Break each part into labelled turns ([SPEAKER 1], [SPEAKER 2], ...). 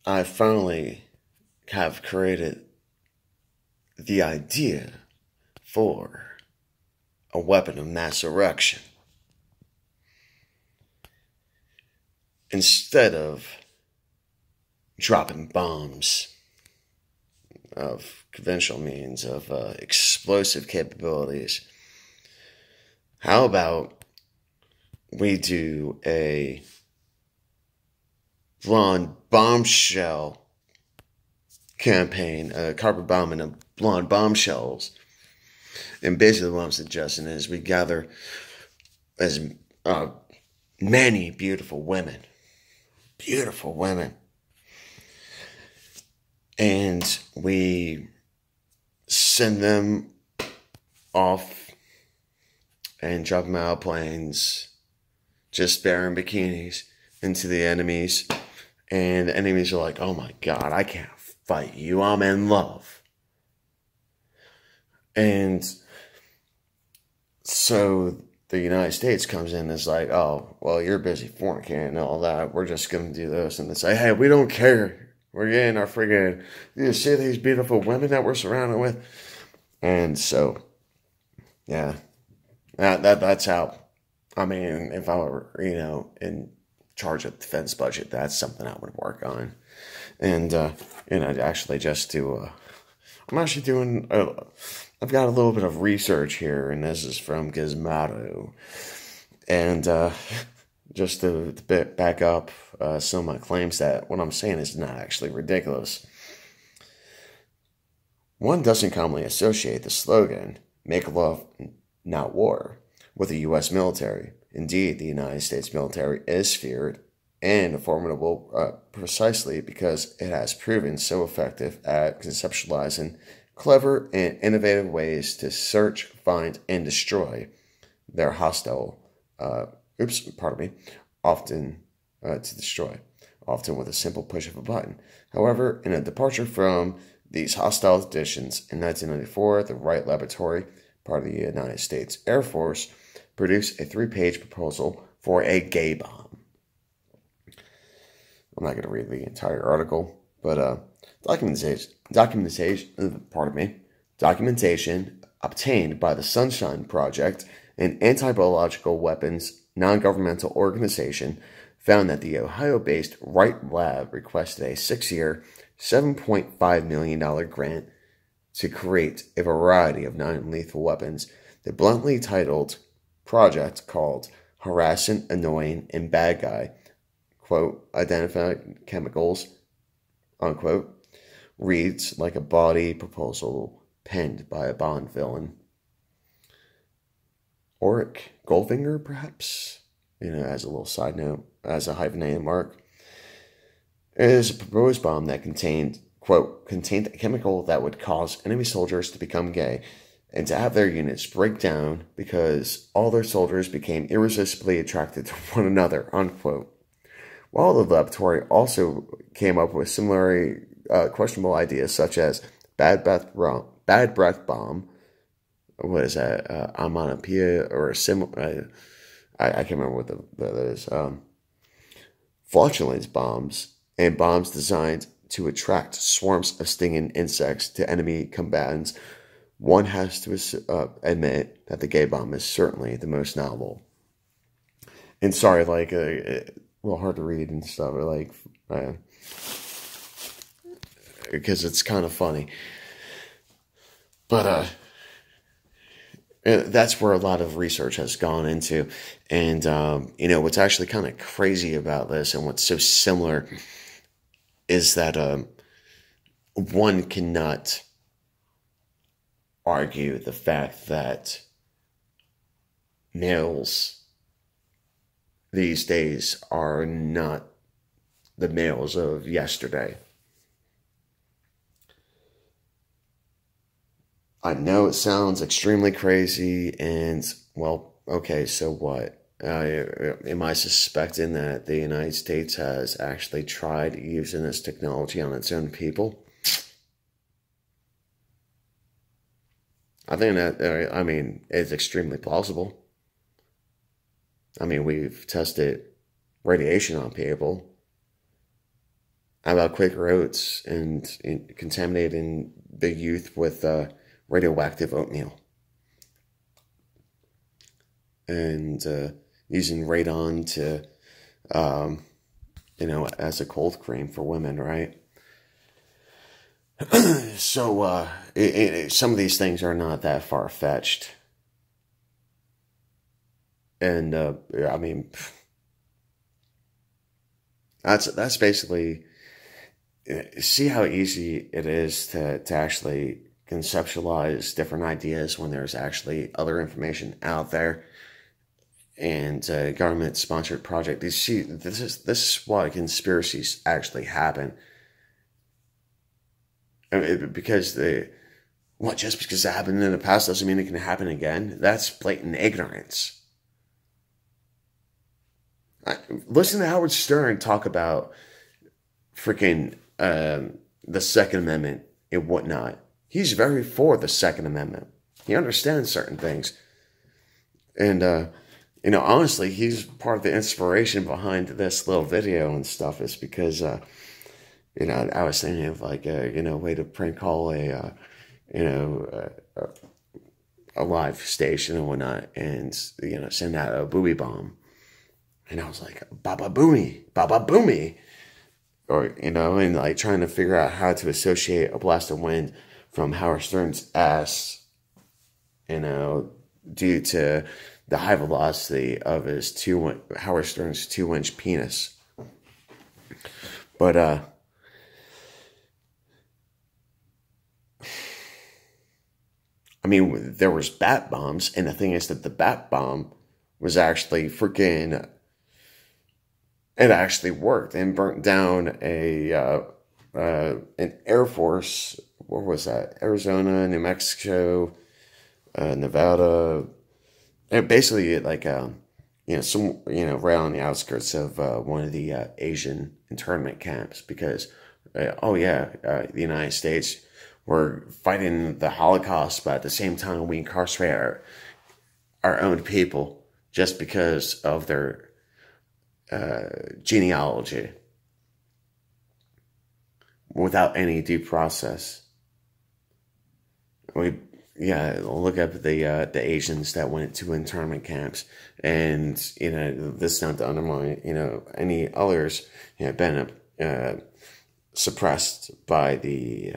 [SPEAKER 1] I finally have created the idea for a weapon of mass erection. Instead of dropping bombs of conventional means of explosive capabilities, how about we do a blonde bombshell campaign, a carpet bomb and a blonde bombshells. And basically what I'm suggesting is we gather as many beautiful women, and we send them off and drop them out of planes, just bearing bikinis, into the enemies. And the enemies are like, oh my God, I can't fight you. I'm in love. And so the United States comes in and is like, oh, well, you're busy fornicating and all that. We're just going to do this. And they say, hey, we don't care. We're getting our friggin', you see these beautiful women that we're surrounded with? And so, yeah, that's how, I mean, if I were, in charge of defense budget, that's something I would work on. And, actually just to, I'm actually doing, I've got a little bit of research here, and this is from Gizmodo. And just to back up some of my claims that what I'm saying is not actually ridiculous. One doesn't commonly associate the slogan, make love, not war, with the U.S. military. Indeed, the United States military is feared and formidable precisely because it has proven so effective at conceptualizing clever and innovative ways to search, find, and destroy their hostile, often to destroy, often with a simple push of a button. However, in a departure from these hostile additions, in 1994, the Wright Laboratory, part of the United States Air Force, produced a 3-page proposal for a gay bomb. I'm not going to read the entire article, but documentation obtained by the Sunshine Project, an anti-biological weapons non-governmental organization, found that the Ohio-based Wright Lab requested a 6-year, $7.5 million grant to create a variety of non-lethal weapons. The bluntly titled project, called Harassing, Annoying, and Bad Guy, quote, identify chemicals, unquote, reads like a bawdy proposal penned by a Bond villain. Auric Goldfinger, perhaps, as a little side note, as a hyphenated mark. It is a proposed bomb that contained a chemical that would cause enemy soldiers to become gay and to have their units break down because all their soldiers became irresistibly attracted to one another, unquote. While the laboratory also came up with similarly questionable ideas such as bad breath bomb, what is that, onomatopoeia, or a similar, I can't remember what that is, flatulence bombs, and bombs designed to attract swarms of stinging insects to enemy combatants, one has to admit that the gay bomb is certainly the most novel. And sorry, a little hard to read and stuff, because it's kind of funny. But that's where a lot of research has gone into. And, what's actually kind of crazy about this and what's so similar is that one cannot argue the fact that males these days are not the males of yesterday. I know it sounds extremely crazy, and, well, okay, so what? Am I suspecting that the United States has actually tried using this technology on its own people? I think that, it's extremely plausible. We've tested radiation on people. about Quaker oats and contaminating the youth with radioactive oatmeal and using radon to, as a cold cream for women, right? So some of these things are not that far-fetched. And, I mean, that's basically, see how easy it is to actually conceptualize different ideas when there's actually other information out there and government-sponsored project. You see, this is why conspiracies actually happen. I mean, because just because it happened in the past doesn't mean it can happen again. That's blatant ignorance. Listen to Howard Stern talk about freaking the Second Amendment and whatnot. He's very for the Second Amendment. He understands certain things. And, honestly, he's part of the inspiration behind this little video and stuff is because, I was thinking of like a way to prank call a live station and whatnot and, send out a buoy bomb. And I was like, Baba Boomy. Or, and like trying to figure out how to associate a blast of wind from Howard Stern's ass, due to the high velocity of Howard Stern's 2-inch penis. But, I mean, there was bat bombs, and the thing is that the bat bomb was actually freaking, it actually worked and burnt down an Air Force, where was that? Arizona, New Mexico, Nevada, and basically like, right on the outskirts of one of the Asian internment camps because, the United States were fighting the Holocaust, but at the same time we incarcerate our own people just because of their genealogy without any due process. Look up the Asians that went to internment camps, and this not to undermine any others been suppressed by the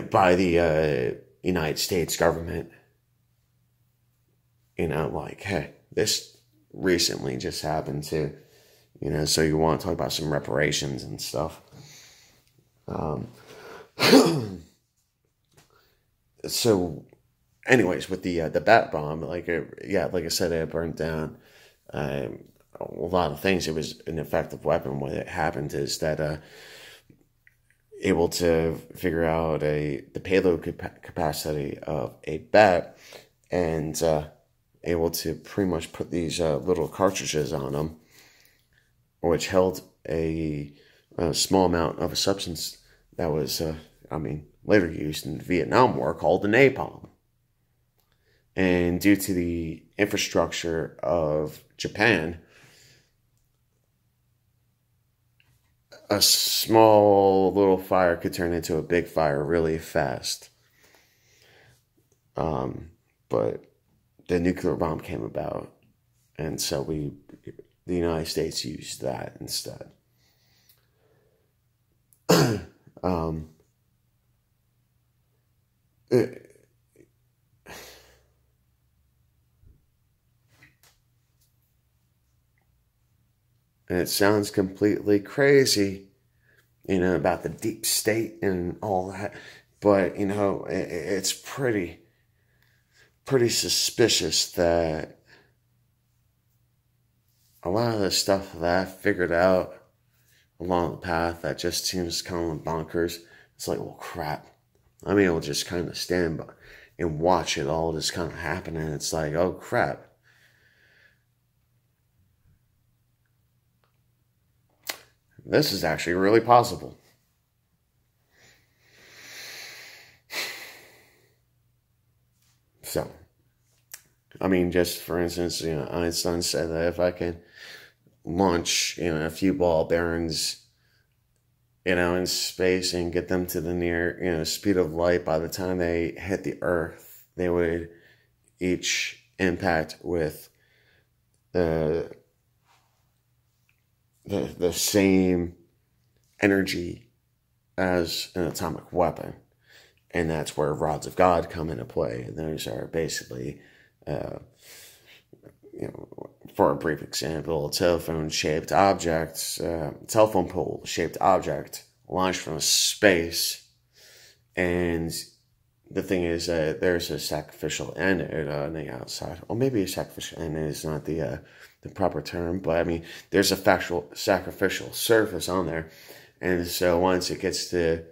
[SPEAKER 1] by the United States government. Like, hey, this recently just happened too. So you want to talk about some reparations and stuff. So, anyways, with the bat bomb, like I said, it burned down a lot of things. It was an effective weapon. What it happened is that able to figure out the payload capacity of a bat and able to pretty much put these little cartridges on them, which held a small amount of a substance that was, later used in the Vietnam War called the napalm. And due to the infrastructure of Japan, a small little fire could turn into a big fire really fast. But the nuclear bomb came about, and so the United States used that instead. And it sounds completely crazy, about the deep state and all that. But, it's pretty suspicious that a lot of the stuff that I figured out along the path that just seems kind of bonkers, it's like, well, crap. I'm able to just kind of stand by and watch it all just kind of happen. And it's like, oh, crap. This is actually really possible. So, just for instance, Einstein said that if I can launch, a few ball bearings, in space and get them to the near, speed of light. By the time they hit the Earth, they would each impact with the same energy as an atomic weapon. And that's where rods of God come into play. And those are basically, for a brief example, telephone pole shaped object launched from space. And the thing is that there's a sacrificial end on the outside. Or maybe a sacrificial end is not the proper term, but I mean, there's a sacrificial surface on there. And so once it gets to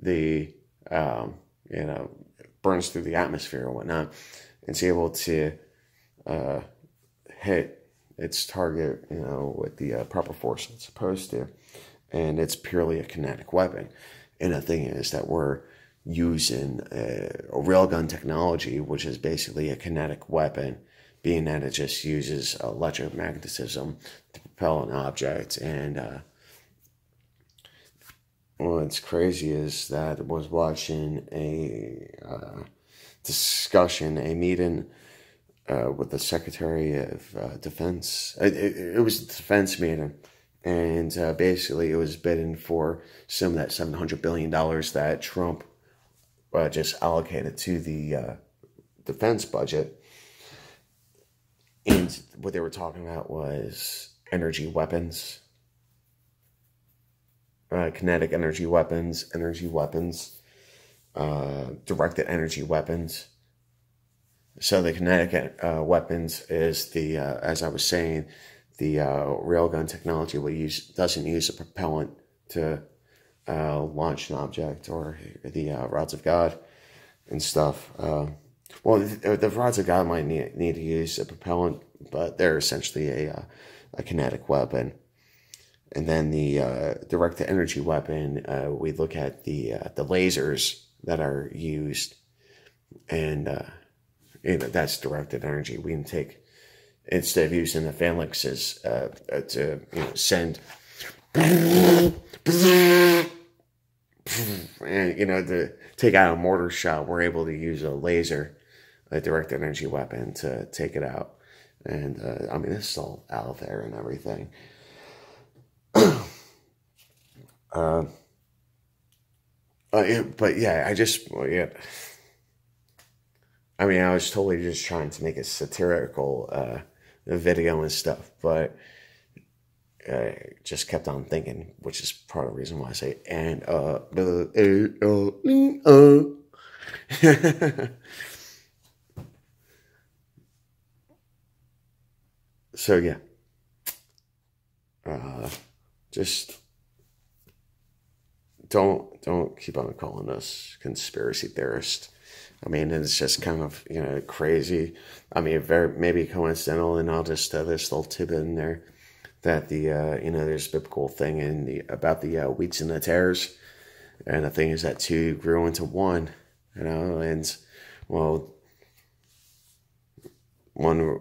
[SPEAKER 1] the, burns through the atmosphere or whatnot, it's able to hit its target, with the proper force it's supposed to. And it's purely a kinetic weapon. And the thing is that we're using a railgun technology, which is basically a kinetic weapon, being that it just uses electromagnetism to propel an object. And what's crazy is that I was watching a meeting with the Secretary of Defense. It was a defense meeting. And basically it was bidding for some of that $700 billion that Trump just allocated to the defense budget. And what they were talking about was energy weapons, kinetic energy weapons, directed energy weapons. So the kinetic weapons is as I was saying, the railgun technology doesn't use a propellant to launch an object, or the rods of God and stuff. The rods of God might need to use a propellant, but they're essentially a kinetic weapon. And then the directed energy weapon, we look at the lasers that are used, and that's directed energy. We can take, instead of using the phalanxes to send, and to take out a mortar shot, we're able to use a laser, a direct energy weapon, to take it out. And I mean, it's all out there and everything. But yeah, I mean, I was totally just trying to make a satirical video and stuff, but I just kept on thinking, which is part of the reason why I say so yeah, just don't keep on calling us conspiracy theorists. I mean, it's just kind of, crazy. I mean, maybe coincidental, and I'll just this little tidbit in there that there's a biblical thing about the wheats and the tares, and the thing is that two grew into one, and well, one,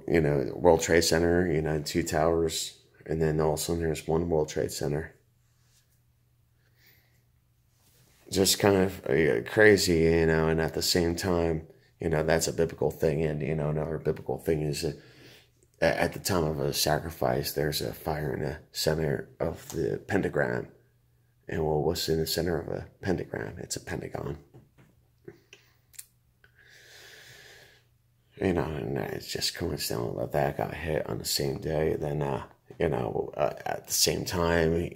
[SPEAKER 1] World Trade Center, two towers, and then all of a sudden there's one World Trade Center. Just kind of crazy, and at the same time, that's a biblical thing. And, another biblical thing is that at the time of a sacrifice, there's a fire in the center of the pentagram. And well, what's in the center of a pentagram? It's a pentagon. And it's just coincidental that got hit on the same day. Then, at the same time,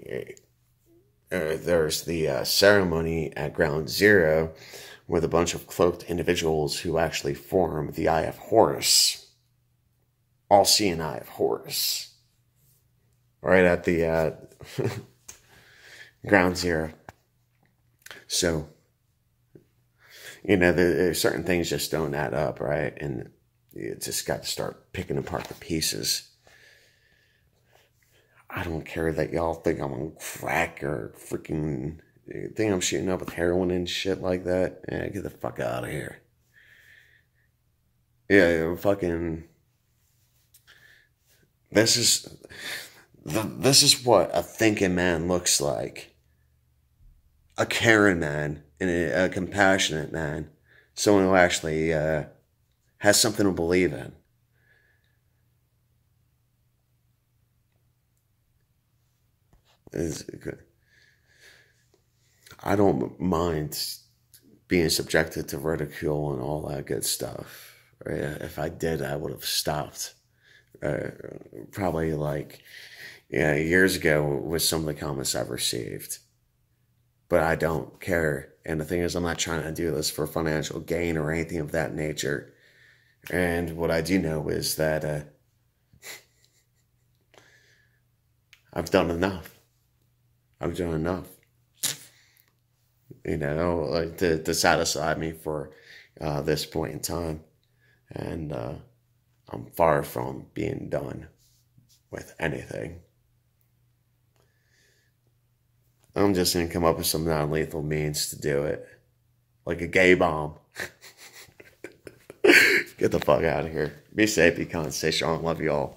[SPEAKER 1] there's the ceremony at Ground Zero with a bunch of cloaked individuals who actually form the Eye of Horus. All-seeing Eye of Horus. Right at the Ground Zero. So, there's certain things just don't add up, right? And you just got to start picking apart the pieces. I don't care that y'all think I'm on crack or freaking think I'm shooting up with heroin and shit like that. Yeah, get the fuck out of here. Yeah, fucking. This is This is what a thinking man looks like. A caring man and a compassionate man. Someone who actually has something to believe in. I don't mind being subjected to ridicule and all that good stuff. Right? If I did, I would have stopped. Probably like years ago with some of the comments I've received. But I don't care. And the thing is, I'm not trying to do this for financial gain or anything of that nature. And what I do know is that I've done enough. I've done enough. Like to satisfy me for this point in time. And I'm far from being done with anything. I'm just going to come up with some non-lethal means to do it. Like a gay bomb. Get the fuck out of here. Be safe, be kind, stay strong. Love you all.